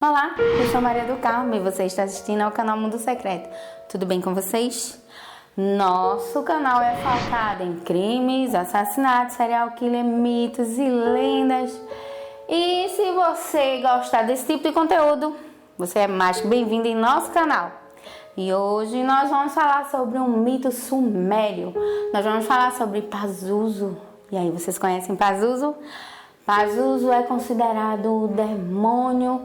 Olá, eu sou Maria do Carmo e você está assistindo ao canal Mundo Secreto. Tudo bem com vocês? Nosso canal é focado em crimes, assassinatos, serial killer, mitos e lendas. E se você gostar desse tipo de conteúdo, você é mais que bem-vindo em nosso canal. E hoje nós vamos falar sobre um mito sumério. Nós vamos falar sobre Pazuzu. E aí, vocês conhecem Pazuzu? Pazuzu é considerado o demônio,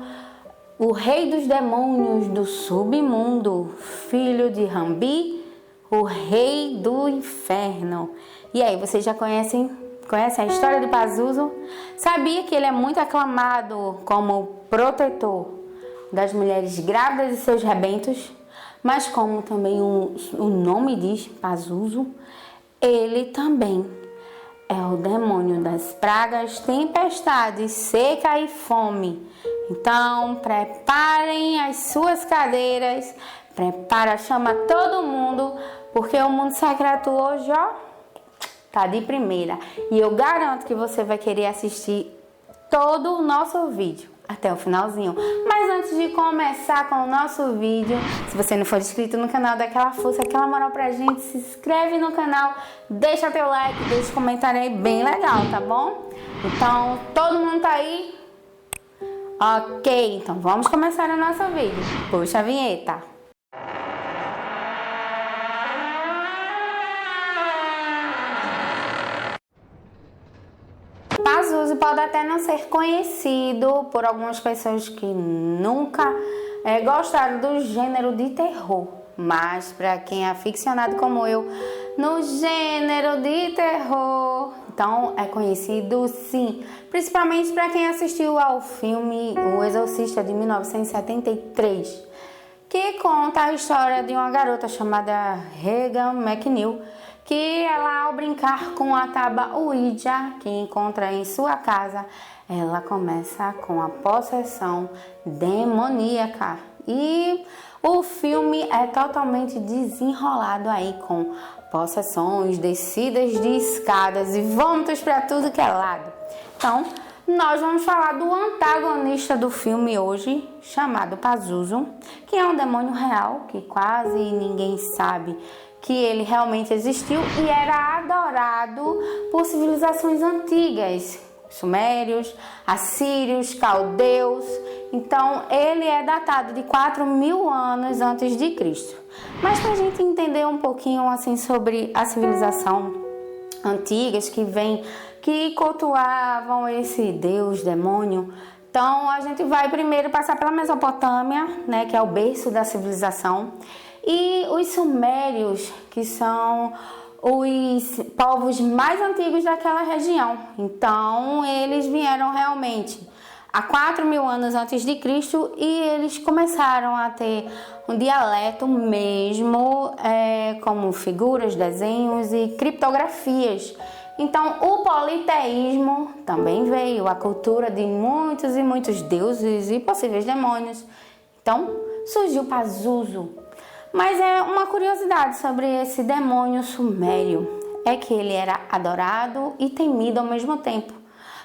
o rei dos demônios do submundo, filho de Rambi, o rei do inferno. E aí, vocês já conhecem a história de Pazuzu? Sabia que ele é muito aclamado como protetor das mulheres grávidas e seus rebentos? Mas como também o nome diz, Pazuzu, ele também é o demônio das pragas, tempestades, seca e fome. Então, preparem as suas cadeiras, chama todo mundo, porque o Mundo Secreto hoje, tá de primeira. E eu garanto que você vai querer assistir todo o nosso vídeo até o finalzinho. Mas antes de começar com o nosso vídeo, se você não for inscrito no canal, dá aquela força, aquela moral pra gente, se inscreve no canal, deixa teu like, deixa um comentário aí bem legal, tá bom? Então, todo mundo tá aí? Ok, então vamos começar o nosso vídeo. Puxa a vinheta. Pazuzu pode até não ser conhecido por algumas pessoas que nunca gostaram do gênero de terror, mas para quem é aficionado como eu no gênero de terror, então é conhecido sim, principalmente para quem assistiu ao filme O Exorcista de 1973, que conta a história de uma garota chamada Regan McNeil, que ela, ao brincar com a tábua Ouija que encontra em sua casa, ela começa com a possessão demoníaca. E o filme é totalmente desenrolado aí com possessões, descidas de escadas e vômitos para tudo que é lado. Então, nós vamos falar do antagonista do filme hoje, chamado Pazuzu, que é um demônio real, que quase ninguém sabe que ele realmente existiu e era adorado por civilizações antigas, sumérios, assírios, caldeus. Então, ele é datado de 4.000 anos antes de Cristo. Mas para a gente entender um pouquinho assim sobre a civilização antigas que cultuavam esse deus, demônio, então a gente vai primeiro passar pela Mesopotâmia, né, que é o berço da civilização, e os sumérios, que são os povos mais antigos daquela região. Então, eles vieram realmente há 4.000 anos antes de Cristo e eles começaram a ter um dialeto mesmo, como figuras, desenhos e criptografias. Então, o politeísmo também veio, a cultura de muitos e muitos deuses e possíveis demônios. Então, surgiu Pazuzu. Mas é uma curiosidade sobre esse demônio sumério, é que ele era adorado e temido ao mesmo tempo.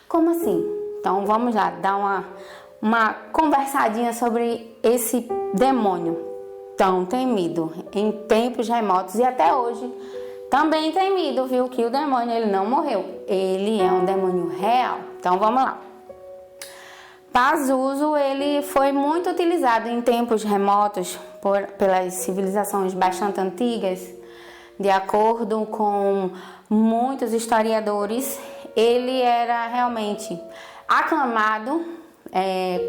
Como assim? Então vamos lá, dar uma conversadinha sobre esse demônio tão temido em tempos remotos e até hoje também temido, viu? Que o demônio ele não morreu, ele é um demônio real. Então vamos lá. Pazuzu ele foi muito utilizado em tempos remotos pelas civilizações bastante antigas. De acordo com muitos historiadores, ele era realmente aclamado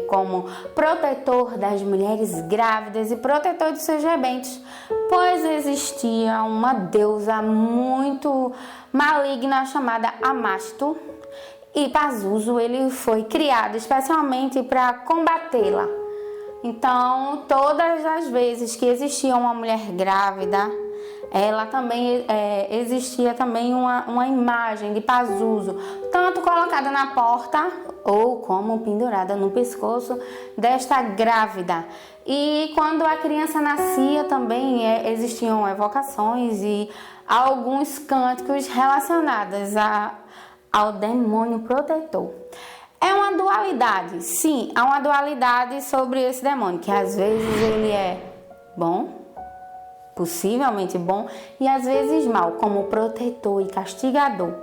como protetor das mulheres grávidas e protetor de seus rebentos, pois existia uma deusa muito maligna chamada Amasto. E Pazuzu ele foi criado especialmente para combatê-la. Então, todas as vezes que existia uma mulher grávida, ela também existia também uma imagem de Pazuzu, tanto colocada na porta ou como pendurada no pescoço desta grávida. E quando a criança nascia também existiam evocações e alguns cânticos relacionados ao demônio protetor. É uma dualidade, sim, há uma dualidade sobre esse demônio, que às vezes ele é bom, possivelmente bom, e às vezes mal, como protetor e castigador.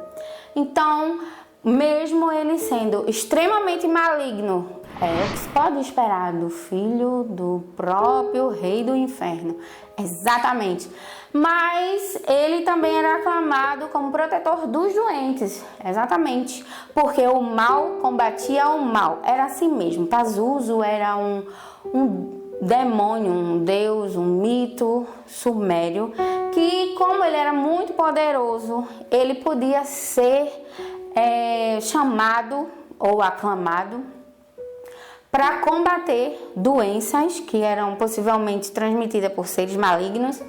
Então, mesmo ele sendo extremamente maligno, é o que se pode esperar do filho do próprio rei do inferno. Exatamente. Mas ele também era aclamado como protetor dos doentes. Exatamente. Porque o mal combatia o mal. Era assim mesmo. Pazuzu era um demônio, um deus, um mito sumério, que como ele era muito poderoso, ele podia ser chamado ou aclamado para combater doenças que eram possivelmente transmitidas por seres malignos.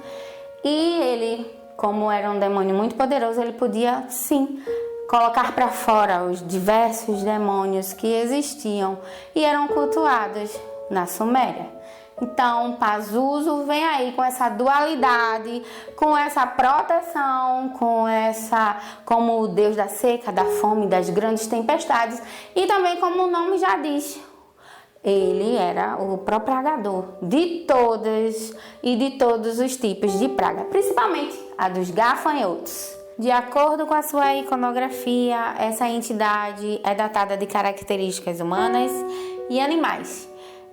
E ele, como era um demônio muito poderoso, ele podia sim colocar para fora os diversos demônios que existiam e eram cultuados na Suméria. Então, Pazuzu vem aí com essa dualidade, com essa proteção, como o deus da seca, da fome, das grandes tempestades, e também como o nome já diz, ele era o propagador de todas e de todos os tipos de praga, principalmente a dos gafanhotos. De acordo com a sua iconografia, essa entidade é datada de características humanas e animais.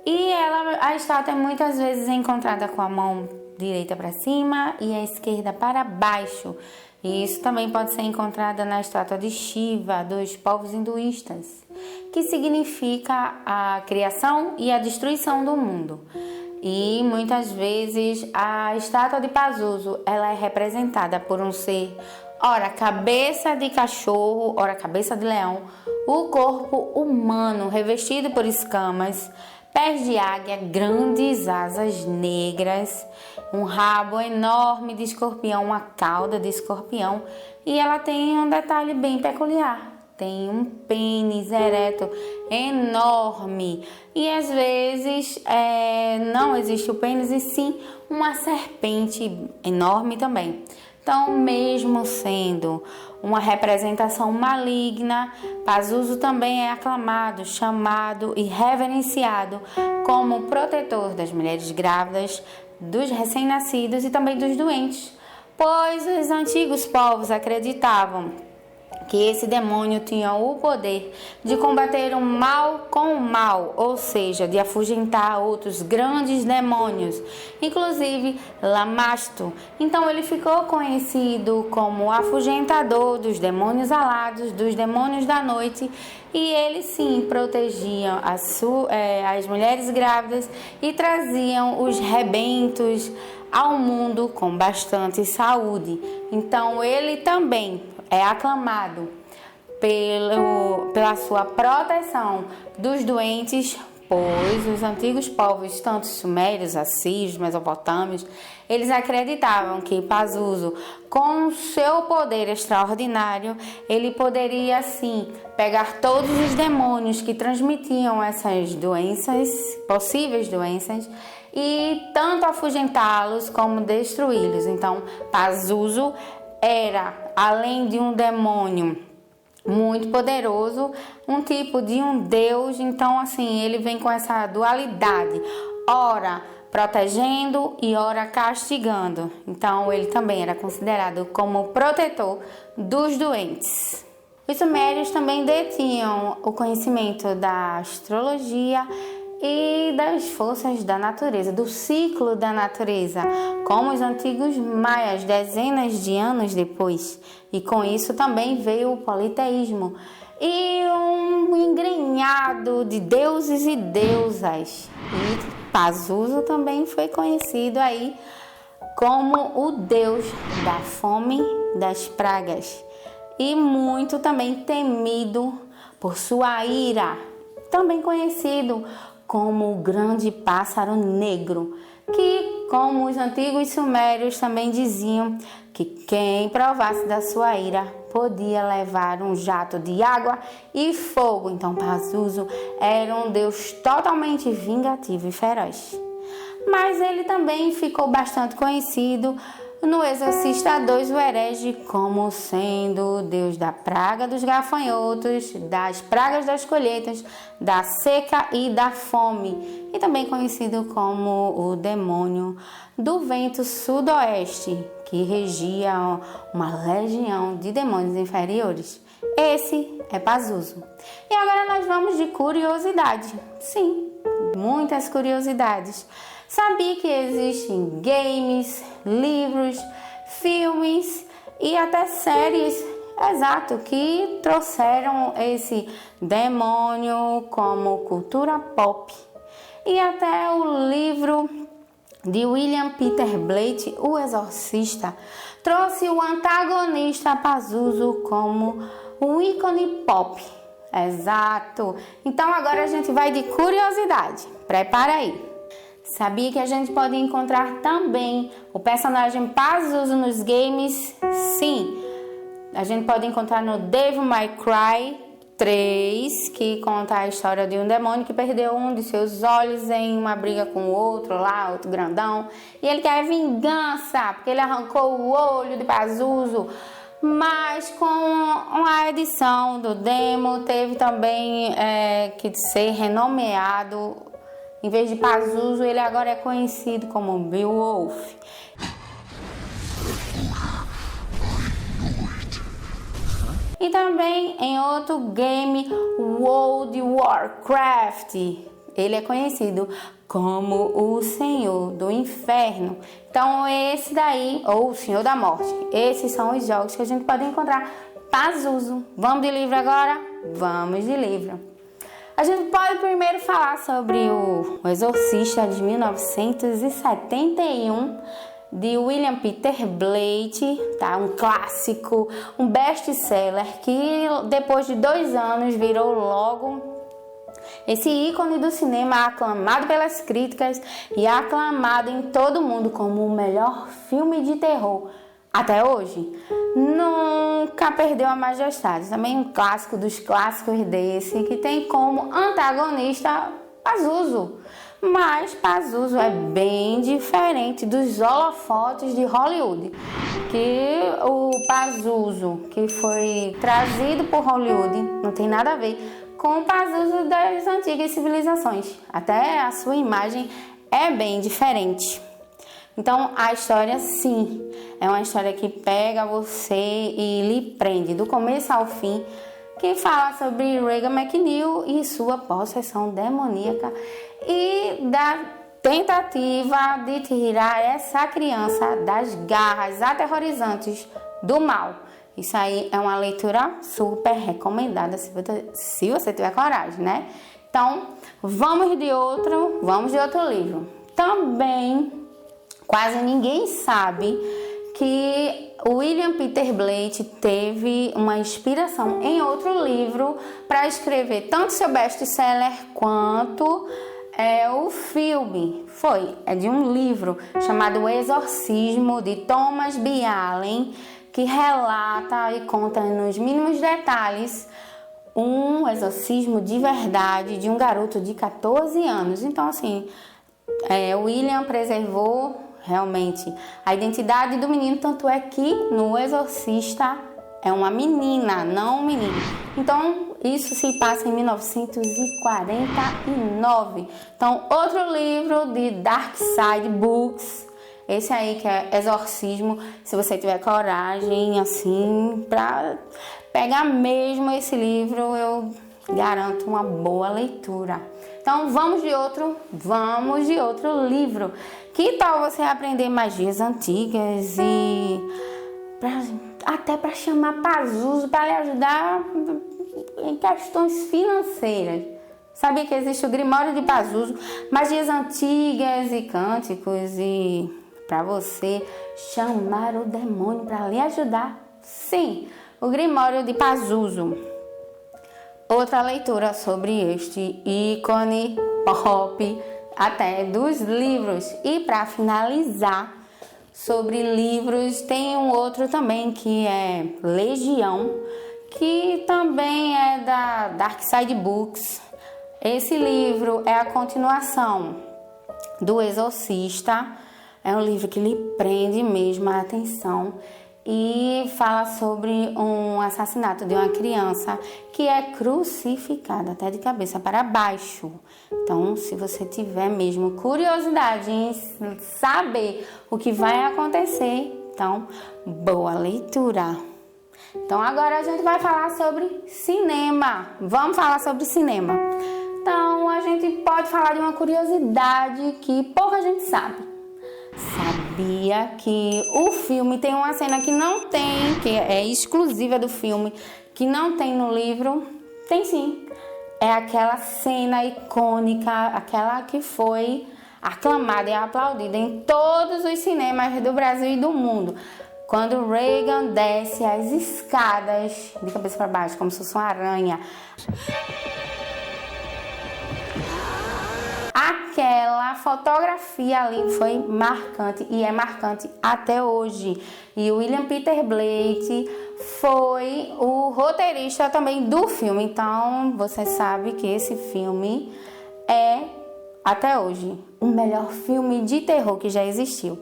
E a estátua é muitas vezes encontrada com a mão direita para cima e a esquerda para baixo. E isso também pode ser encontrada na estátua de Shiva, dos povos hinduístas, que significa a criação e a destruição do mundo. E muitas vezes a estátua de Pazuzu, ela é representada por um ser, ora cabeça de cachorro, ora cabeça de leão, o corpo humano revestido por escamas, pés de águia, grandes asas negras, um rabo enorme de escorpião, uma cauda de escorpião, e ela tem um detalhe bem peculiar. Tem um pênis ereto enorme e às vezes não existe o pênis e sim uma serpente enorme também. Então, mesmo sendo uma representação maligna, Pazuzu também é aclamado, chamado e reverenciado como protetor das mulheres grávidas, dos recém-nascidos e também dos doentes, pois os antigos povos acreditavam que esse demônio tinha o poder de combater o mal com o mal, ou seja, de afugentar outros grandes demônios, inclusive Lamasto. Então ele ficou conhecido como o afugentador dos demônios alados, dos demônios da noite, e ele sim protegia as mulheres grávidas e traziam os rebentos ao mundo com bastante saúde. Então ele também é aclamado pela sua proteção dos doentes, pois os antigos povos, tanto os sumérios, assírios, mesopotâmios, eles acreditavam que Pazuzu, com seu poder extraordinário, ele poderia sim pegar todos os demônios que transmitiam essas doenças, possíveis doenças, e tanto afugentá-los como destruí-los. Então, Pazuzu era, além de um demônio muito poderoso, um tipo de um deus. Então, assim, ele vem com essa dualidade, ora protegendo e ora castigando. Então, ele também era considerado como protetor dos doentes. Os sumérios também detinham o conhecimento da astrologia e das forças da natureza, do ciclo da natureza, como os antigos maias, dezenas de anos depois. E com isso também veio o politeísmo e um engrenhado de deuses e deusas. E Pazuzu também foi conhecido aí como o deus da fome, das pragas, e muito também temido por sua ira, também conhecido como o grande pássaro negro, que, como os antigos sumérios também diziam, que quem provasse da sua ira podia levar um jato de água e fogo. Então Pazuzu era um deus totalmente vingativo e feroz. Mas ele também ficou bastante conhecido No Exorcista 2, o herege como sendo o deus da praga dos gafanhotos, das pragas das colheitas, da seca e da fome, e também conhecido como o demônio do vento sudoeste, que regia uma legião de demônios inferiores. Esse é Pazuzu. E agora nós vamos de curiosidade. Sim, muitas curiosidades. Sabia que existem games, livros, filmes e até séries, exato, que trouxeram esse demônio como cultura pop. E até o livro de William Peter Blatty, O Exorcista, trouxe o antagonista Pazuzu como um ícone pop. Exato. Então agora a gente vai de curiosidade. Prepara aí. Sabia que a gente pode encontrar também o personagem Pazuzu nos games? Sim. A gente pode encontrar no Devil May Cry 3, que conta a história de um demônio que perdeu um de seus olhos em uma briga com o outro lá, outro grandão. E ele quer vingança, porque ele arrancou o olho de Pazuzu. Mas com a edição do demo, teve também que ser renomeado. Em vez de Pazuzu, ele agora é conhecido como Beowulf. E também em outro game, World of Warcraft, ele é conhecido como o Senhor do Inferno. Então esse daí, ou o Senhor da Morte, esses são os jogos que a gente pode encontrar Pazuzu. Vamos de livro agora? Vamos de livro. A gente pode primeiro falar sobre o Exorcista de 1971, de William Peter Blatty, tá? Um clássico, um best-seller que depois de 2 anos virou logo esse ícone do cinema, aclamado pelas críticas e aclamado em todo mundo como o melhor filme de terror até hoje. Nunca perdeu a majestade. Também um clássico dos clássicos desse, que tem como antagonista Pazuzu. Mas Pazuzu é bem diferente dos holofotes de Hollywood. Que o Pazuzu que foi trazido por Hollywood não tem nada a ver com o Pazuzu das antigas civilizações. Até a sua imagem é bem diferente. Então a história, sim, é uma história que pega você e lhe prende do começo ao fim, que fala sobre Regan McNeil e sua possessão demoníaca e da tentativa de tirar essa criança das garras aterrorizantes do mal. Isso aí é uma leitura super recomendada se você tiver coragem, né? Então, vamos de outro livro. Também, quase ninguém sabe que o William Peter Blatty teve uma inspiração em outro livro para escrever tanto seu best-seller quanto o filme. É de um livro chamado O Exorcismo, de Thomas B. Allen, que relata e conta nos mínimos detalhes um exorcismo de verdade de um garoto de 14 anos. Então, assim, William preservou realmente a identidade do menino, tanto é que no Exorcista é uma menina, não um menino. Então, isso se passa em 1949. Então, outro livro de Dark Side Books, esse aí que é Exorcismo, se você tiver coragem, assim, pra pegar mesmo esse livro, eu garanto uma boa leitura. Então, vamos de outro livro. Que tal você aprender magias antigas e até para chamar Pazuzu para lhe ajudar em questões financeiras? Sabia que existe o Grimório de Pazuzu, magias antigas e cânticos e para você chamar o demônio para lhe ajudar? Sim, o Grimório de Pazuzu. Outra leitura sobre este ícone pop até dos livros. E para finalizar, sobre livros, tem um outro também que é Legião, que também é da Dark Side Books. Esse livro é a continuação do Exorcista. É um livro que lhe prende mesmo a atenção e fala sobre um assassinato de uma criança que é crucificada até de cabeça para baixo. Então, se você tiver mesmo curiosidade em saber o que vai acontecer, então, boa leitura! Então, agora a gente vai falar sobre cinema. Vamos falar sobre cinema. Então, a gente pode falar de uma curiosidade que pouca gente sabe. Sabia que o filme tem uma cena que não tem, que é exclusiva do filme, que não tem no livro? Tem sim. É aquela cena icônica, aquela que foi aclamada e aplaudida em todos os cinemas do Brasil e do mundo. Quando Regan desce as escadas de cabeça para baixo, como se fosse uma aranha. Aquela fotografia ali foi marcante e é marcante até hoje. E o William Peter Blatty foi o roteirista também do filme. Então, você sabe que esse filme é, até hoje, o melhor filme de terror que já existiu.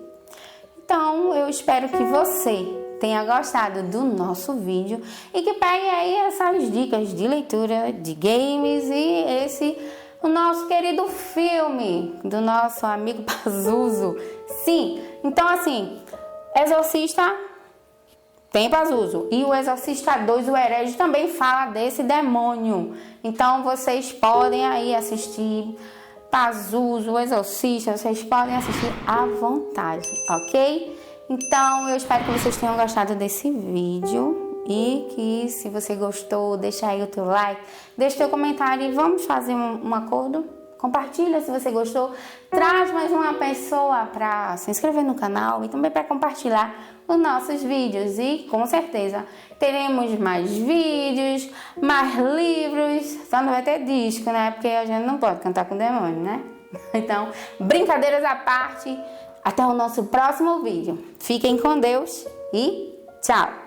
Então, eu espero que você tenha gostado do nosso vídeo e que pegue aí essas dicas de leitura, de games e o nosso querido filme do nosso amigo Pazuzu. Sim, então assim, Exorcista tem Pazuzu. E o Exorcista 2, o Herege, também fala desse demônio. Então vocês podem aí assistir Pazuzu, o Exorcista, vocês podem assistir à vontade, ok? Então eu espero que vocês tenham gostado desse vídeo. E que se você gostou, deixa aí o teu like, deixa o teu comentário e vamos fazer um acordo. Compartilha se você gostou, traz mais uma pessoa para se inscrever no canal e também para compartilhar os nossos vídeos. E com certeza teremos mais vídeos, mais livros, só não vai ter disco, né? Porque a gente não pode cantar com o demônio, né? Então, brincadeiras à parte, até o nosso próximo vídeo. Fiquem com Deus e tchau!